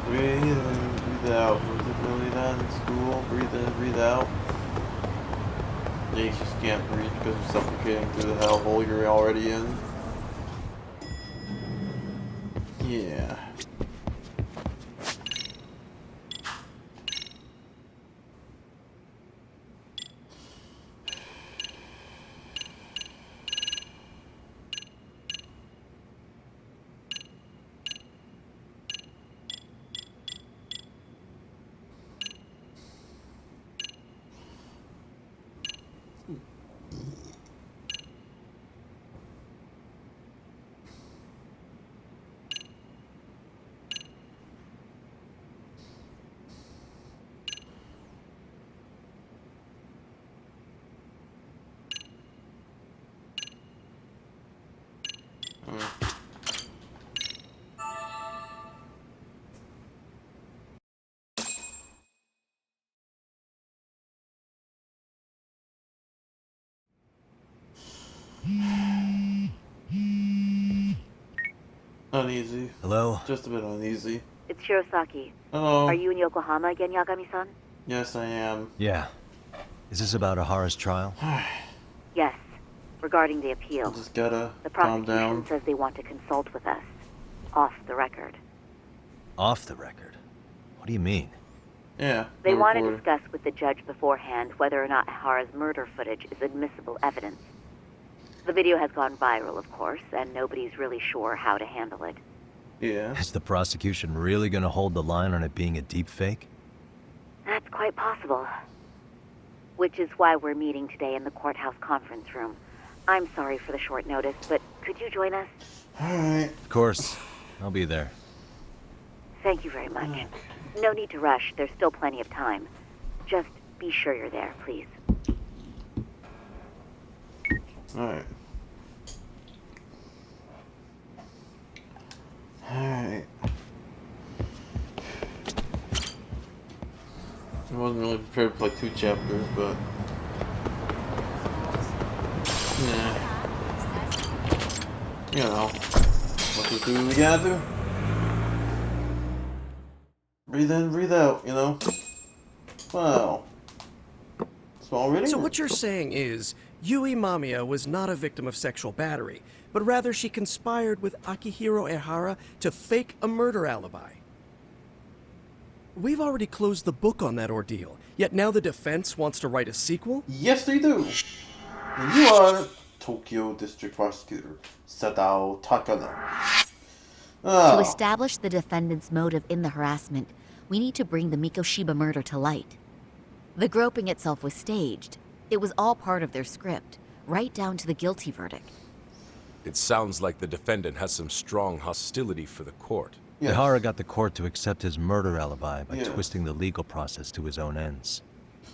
Speaker 2: Breathe in, breathe out. Was it really that in school? Breathe in, breathe out. Yeah, you just can't breathe because you're suffocating through the hellhole you're already in. Yeah. Uneasy.
Speaker 3: Hello?
Speaker 2: Just a bit uneasy.
Speaker 10: It's Shirosaki.
Speaker 2: Hello.
Speaker 10: Are you in Yokohama again, Yagami-san?
Speaker 2: Yes, I am.
Speaker 3: Yeah. Is this about Ahara's trial?
Speaker 10: Yes. Regarding the appeal.
Speaker 2: Just gotta
Speaker 10: The
Speaker 2: calm
Speaker 10: prosecution
Speaker 2: down.
Speaker 10: says they want to consult with us. Off the record.
Speaker 3: Off the record? What do you mean?
Speaker 2: Yeah.
Speaker 10: They
Speaker 2: no
Speaker 10: want to
Speaker 2: recording.
Speaker 10: discuss with the judge beforehand whether or not Hara's murder footage is admissible evidence. The video has gone viral, of course, and nobody's really sure how to handle it.
Speaker 2: Yeah.
Speaker 3: Is the prosecution really gonna hold the line on it being a deep fake?
Speaker 10: That's quite possible. Which is why we're meeting today in the courthouse conference room. I'm sorry for the short notice, but could you join us?
Speaker 2: Alright.
Speaker 3: Of course. I'll be there.
Speaker 10: Thank you very much.
Speaker 2: Okay.
Speaker 10: No need to rush. There's still plenty of time. Just be sure you're there, please.
Speaker 2: Alright. Alright. I wasn't really prepared for like 2 chapters, but... Yeah. You know. What to do we gotta do? Breathe in, breathe out, you know? Wow. Small reading?
Speaker 11: So what you're saying is, Yui Mamiya was not a victim of sexual battery, but rather she conspired with Akihiro Ehara to fake a murder alibi. We've already closed the book on that ordeal, yet now the defense wants to write a sequel?
Speaker 2: Yes, they do. And you are Tokyo District Prosecutor Sadao Takano.
Speaker 12: To establish the defendant's motive in the harassment, we need to bring the Mikoshiba murder to light. The groping itself was staged. It was all part of their script, right down to the guilty verdict.
Speaker 13: It sounds like the defendant has some strong hostility for the court.
Speaker 3: Yes. Ihara got the court to accept his murder alibi by twisting the legal process to his own ends.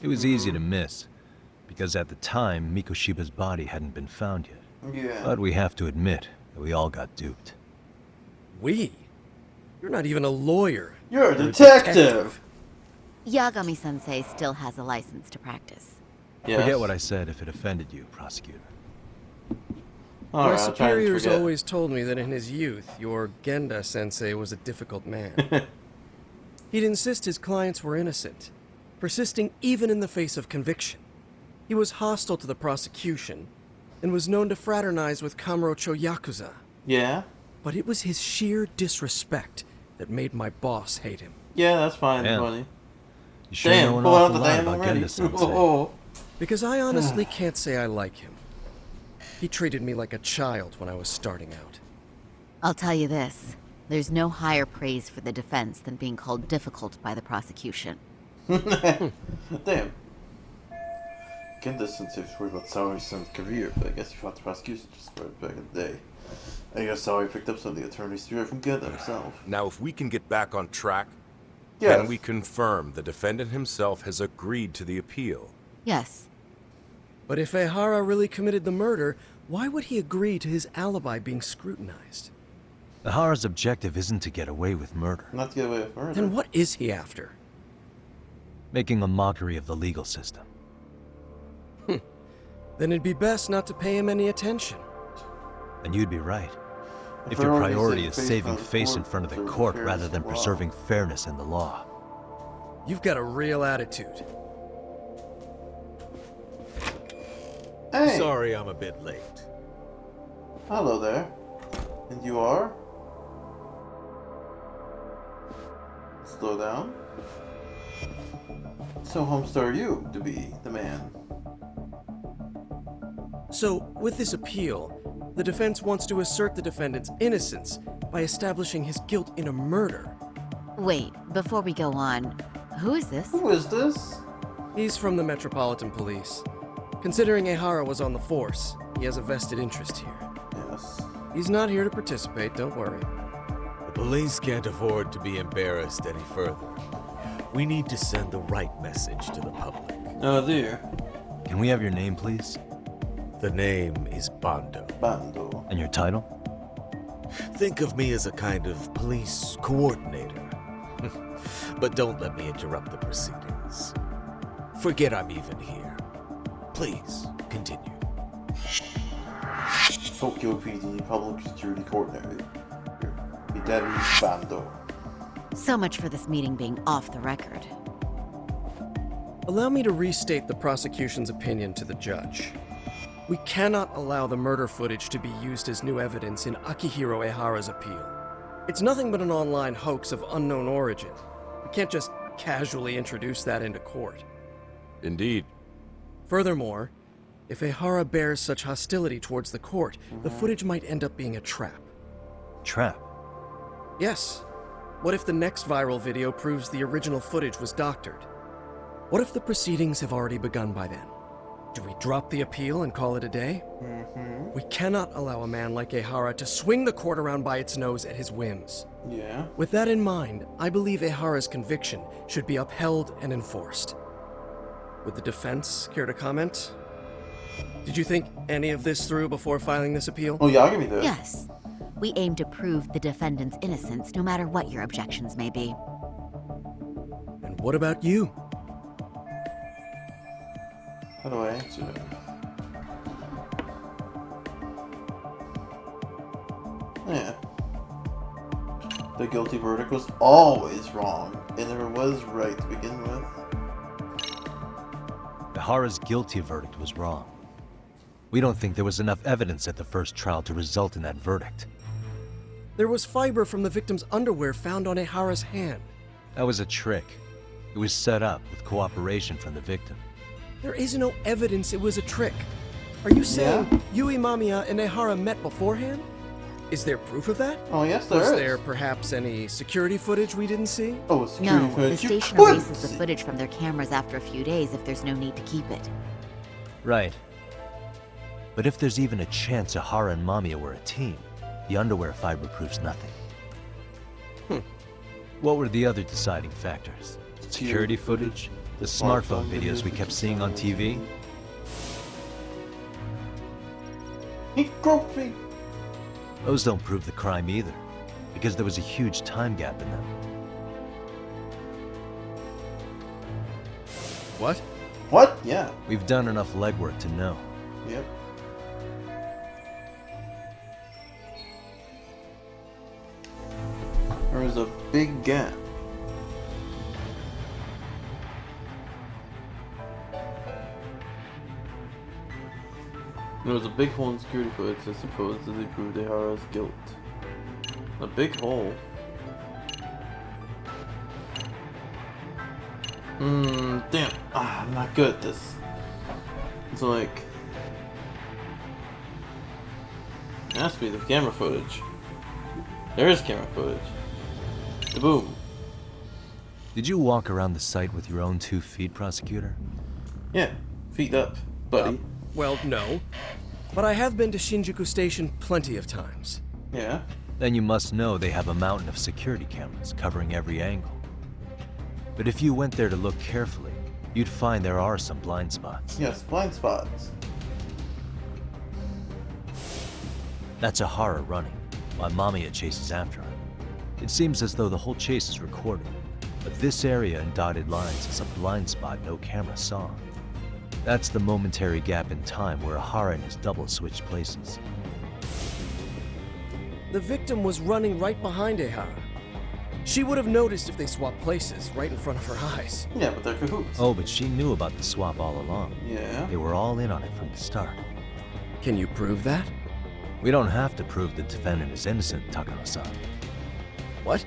Speaker 3: It was easy to miss, because at the time, Mikoshiba's body hadn't been found yet.
Speaker 2: Yeah.
Speaker 3: But we have to admit that we all got duped.
Speaker 11: We? You're not even a lawyer.
Speaker 2: You're a detective!
Speaker 12: Yagami-sensei still has a license to practice.
Speaker 2: Yes.
Speaker 3: Forget what I said if it offended you, prosecutor.
Speaker 11: My superiors always told me that in his youth, your Genda-sensei was a difficult man. He'd insist his clients were innocent, persisting even in the face of conviction. He was hostile to the prosecution, and was known to fraternize with Kamurocho Yakuza.
Speaker 2: Yeah?
Speaker 11: But it was his sheer disrespect that made my boss hate him.
Speaker 2: Yeah, that's fine, buddy.
Speaker 3: You sure know an awful lot about Genda-sensei.
Speaker 11: Because I honestly can't say I like him. He treated me like a child when I was starting out.
Speaker 12: I'll tell you this. There's no higher praise for the defense than being called difficult by the prosecution.
Speaker 2: Damn. Genda-sensei was worried about Saori's career, but I guess he fought the prosecution just right back in the day. I guess Saori picked up some of the attorney's theory from Genda himself.
Speaker 13: Now, if we can get back on track,
Speaker 2: yes.
Speaker 13: Can we confirm the defendant himself has agreed to the appeal?
Speaker 12: Yes.
Speaker 11: But if Ehara really committed the murder, why would he agree to his alibi being scrutinized?
Speaker 3: Ihara's objective isn't to get away with murder.
Speaker 2: Not to get away with murder.
Speaker 11: Then what is he after?
Speaker 3: Making a mockery of the legal system.
Speaker 11: Then it'd be best not to pay him any attention.
Speaker 3: And you'd be right. If your priority is saving face in front of the court rather than preserving fairness in the law.
Speaker 11: You've got a real attitude.
Speaker 2: Hey!
Speaker 14: Sorry I'm a bit late.
Speaker 2: Hello there. And you are? Slow down. So homestar are you to be the man?
Speaker 11: So, with this appeal, the defense wants to assert the defendant's innocence by establishing his guilt in a murder.
Speaker 12: Wait, before we go on, who is this?
Speaker 2: Who is this?
Speaker 11: He's from the Metropolitan Police. Considering Ehara was on the force, he has a vested interest here.
Speaker 2: Yes.
Speaker 11: He's not here to participate, don't worry.
Speaker 14: The police can't afford to be embarrassed any further. We need to send the right message to the public.
Speaker 2: Oh dear.
Speaker 3: Can we have your name, please?
Speaker 14: The name is Bando.
Speaker 2: Bando.
Speaker 3: And your title?
Speaker 14: Think of me as a kind of police coordinator. But don't let me interrupt the proceedings. Forget I'm even here. Please, continue.
Speaker 2: Tokyo PD Public Security Coordinator. Hidari Bando.
Speaker 12: So much for this meeting being off the record.
Speaker 11: Allow me to restate the prosecution's opinion to the judge. We cannot allow the murder footage to be used as new evidence in Akihiro Ehara's appeal. It's nothing but an online hoax of unknown origin. We can't just casually introduce that into court.
Speaker 13: Indeed.
Speaker 11: Furthermore, if Ehara bears such hostility towards the court, the footage might end up being a trap.
Speaker 3: Trap?
Speaker 11: Yes. What if the next viral video proves the original footage was doctored? What if the proceedings have already begun by then? Do we drop the appeal and call it a day? We cannot allow a man like Ehara to swing the court around by its nose at his whims.
Speaker 2: Yeah.
Speaker 11: With that in mind, I believe Ehara's conviction should be upheld and enforced. Would the defense care to comment? Did you think any of this through before filing this appeal?
Speaker 2: Oh, Yagami did.
Speaker 12: Yes. We aim to prove the defendant's innocence no matter what your objections may be.
Speaker 11: And what about you?
Speaker 2: How do I answer that? Yeah. The guilty verdict was always wrong. It never was right to begin with.
Speaker 3: Ehara's guilty verdict was wrong. We don't think there was enough evidence at the first trial to result in that verdict.
Speaker 11: There was fiber from the victim's underwear found on Ehara's hand.
Speaker 3: That was a trick. It was set up with cooperation from the victim.
Speaker 11: There is no evidence it was a trick. Are you saying Yui Mamiya and Ehara met beforehand? Is there proof of that?
Speaker 2: Oh, yes, there is.
Speaker 11: Was there perhaps any security footage we didn't see?
Speaker 2: Oh, security
Speaker 12: No,
Speaker 2: footage.
Speaker 12: the station erases the footage from their cameras after a few days if there's no need to keep it.
Speaker 3: Right. But if there's even a chance Ehara and Mamiya were a team, the underwear fiber proves nothing. What were the other deciding factors? Security footage? The smartphone videos we kept seeing on TV?
Speaker 2: He groped me.
Speaker 3: Those don't prove the crime either, because there was a huge time gap in them.
Speaker 11: What?
Speaker 2: What? Yeah.
Speaker 3: We've done enough legwork to know.
Speaker 2: Yep. There was a big gap. There was a big hole in security footage that supposedly proved Ehara's guilt. A big hole? Damn. I'm not good at this. It's like... It has to be the camera footage. There is camera footage. Boom.
Speaker 3: Did you walk around the site with your own 2 feet, prosecutor?
Speaker 2: Yeah, feet up, buddy.
Speaker 11: Well, no. But I have been to Shinjuku Station plenty of times.
Speaker 2: Yeah?
Speaker 3: Then you must know they have a mountain of security cameras covering every angle. But if you went there to look carefully, you'd find there are some blind spots.
Speaker 2: Yes, blind spots.
Speaker 3: That's Ehara running, while Mamiya chases after her. It seems as though the whole chase is recorded, but this area in dotted lines is a blind spot no camera saw. That's the momentary gap in time where Ehara and his double switched places.
Speaker 11: The victim was running right behind Ehara. She would have noticed if they swapped places right in front of her eyes.
Speaker 2: Yeah, but they're cahoots.
Speaker 3: Oh, but she knew about the swap all along.
Speaker 2: Yeah?
Speaker 3: They were all in on it from the start.
Speaker 11: Can you prove that?
Speaker 3: We don't have to prove the defendant is innocent, Takano-san.
Speaker 11: What?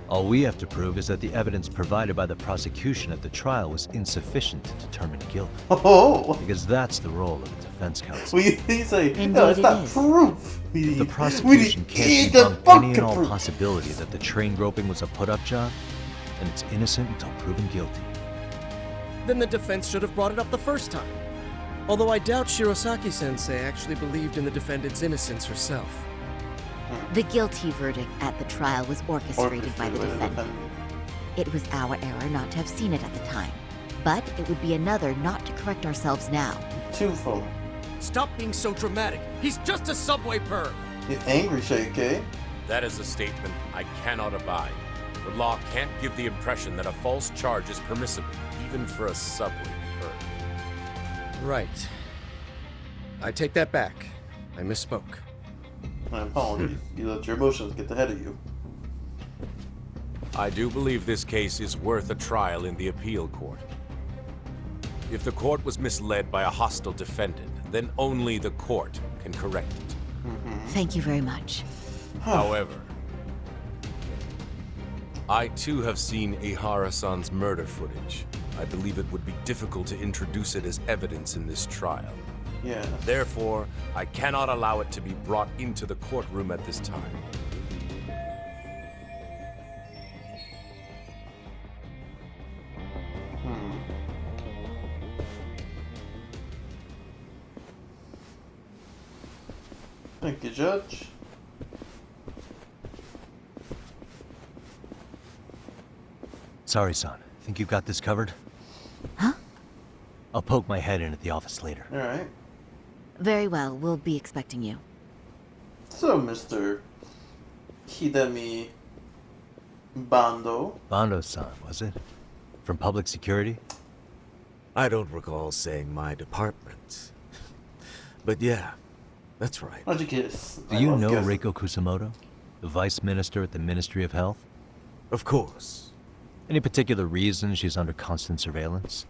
Speaker 3: All we have to prove is that the evidence provided by the prosecution at the trial was insufficient to determine guilt.
Speaker 2: Oh!
Speaker 3: Because that's the role of the defense counsel.
Speaker 2: We say, no, it's not proof.
Speaker 3: If the prosecution can't debunk any and all possibility that the train groping was a put-up job, then it's innocent until proven guilty.
Speaker 11: Then the defense should have brought it up the first time. Although I doubt Shirosaki-sensei actually believed in the defendant's innocence herself.
Speaker 12: The guilty verdict at the trial was orchestrated by the defendant. It was our error not to have seen it at the time. But it would be another not to correct ourselves now.
Speaker 2: Twofold.
Speaker 11: Stop being so dramatic. He's just a subway perv.
Speaker 2: You're angry, Shay.
Speaker 13: That is a statement I cannot abide. The law can't give the impression that a false charge is permissible, even for a subway perv.
Speaker 11: Right. I take that back. I misspoke.
Speaker 2: My apologies. You let your emotions get the head of you.
Speaker 13: I do believe this case is worth a trial in the appeal court. If the court was misled by a hostile defendant, then only the court can correct it.
Speaker 12: Thank you very much.
Speaker 13: However, I too have seen Ehara-san's murder footage. I believe it would be difficult to introduce it as evidence in this trial.
Speaker 2: Yeah.
Speaker 13: Therefore, I cannot allow it to be brought into the courtroom at this time.
Speaker 2: Thank you, Judge.
Speaker 3: Sorry, son. Think you got this covered?
Speaker 12: Huh?
Speaker 3: I'll poke my head in at the office later.
Speaker 2: Alright.
Speaker 12: Very well, we'll be expecting you.
Speaker 2: So, Mr. Hidemi Bando.
Speaker 3: Bando-san, was it? From public security?
Speaker 14: I don't recall saying my department. But yeah, that's right.
Speaker 2: How'd you guess?
Speaker 3: Do you know Reiko Kusamoto? The vice minister at the Ministry of Health?
Speaker 14: Of course.
Speaker 3: Any particular reason she's under constant surveillance?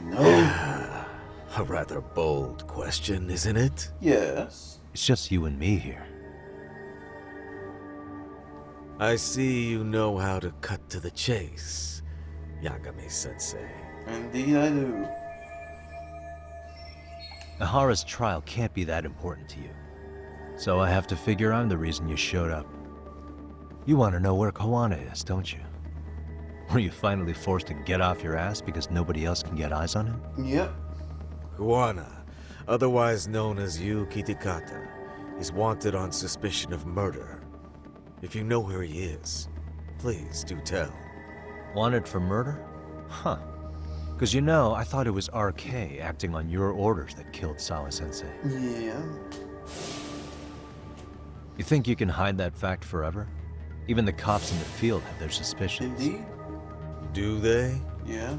Speaker 2: No.
Speaker 14: A rather bold question, isn't it?
Speaker 2: Yes.
Speaker 3: It's just you and me here.
Speaker 14: I see you know how to cut to the chase, Yagami-sensei.
Speaker 2: Indeed I do.
Speaker 3: Ihara's trial can't be that important to you. So I have to figure I'm the reason you showed up. You want to know where Koana is, don't you? Were you finally forced to get off your ass because nobody else can get eyes on him?
Speaker 2: Yep.
Speaker 14: Koana, otherwise known as Yu Kitakata, is wanted on suspicion of murder. If you know where he is, please do tell.
Speaker 3: Wanted for murder? Huh. Because you know, I thought it was RK acting on your orders that killed Sawa-sensei.
Speaker 2: Yeah.
Speaker 3: You think you can hide that fact forever? Even the cops in the field have their suspicions.
Speaker 2: Indeed.
Speaker 14: Do they?
Speaker 2: Yeah.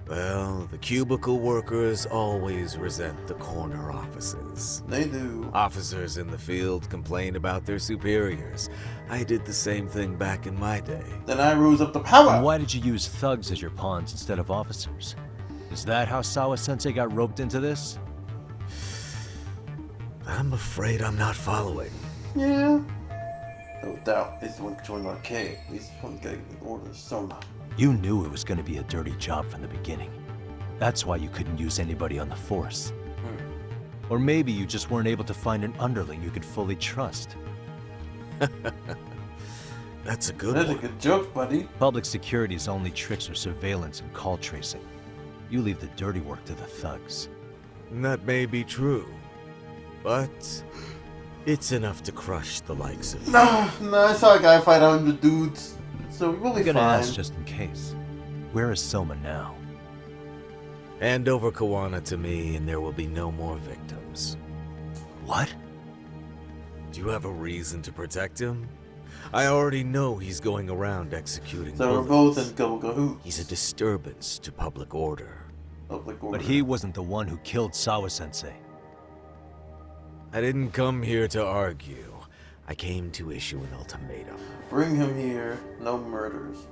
Speaker 14: Well, the cubicle workers always resent the corner offices.
Speaker 2: They do.
Speaker 14: Officers in the field complain about their superiors. I did the same thing back in my day.
Speaker 2: Then I rose up to power.
Speaker 3: And why did you use thugs as your pawns instead of officers? Is that how Sawa-sensei got roped into this?
Speaker 14: I'm afraid I'm not following.
Speaker 2: Yeah. No doubt. He's the one controlling RK. He's the one getting the orders somehow.
Speaker 3: You knew it was going to be a dirty job from the beginning. That's why you couldn't use anybody on the force. Or maybe you just weren't able to find an underling you could fully trust.
Speaker 14: That's a good
Speaker 2: That's
Speaker 14: one.
Speaker 2: a good joke, buddy.
Speaker 3: Public security's only tricks are surveillance and call tracing. You leave the dirty work to the thugs.
Speaker 14: That may be true, but it's enough to crush the likes of you.
Speaker 2: No, I saw a guy fight 100 dudes. So we'll be
Speaker 3: I'm gonna
Speaker 2: fine.
Speaker 3: ask just in case. Where is Soma now?
Speaker 14: Hand over Koana to me and there will be no more victims.
Speaker 3: What?
Speaker 14: Do you have a reason to protect him? I already know he's going around executing
Speaker 2: So we're
Speaker 14: bullets.
Speaker 2: both in double cahoots.
Speaker 14: He's a disturbance to public order.
Speaker 2: Public order.
Speaker 3: But he wasn't the one who killed Sawa-sensei.
Speaker 14: I didn't come here to argue. I came to issue an ultimatum.
Speaker 2: Bring him here. No murders.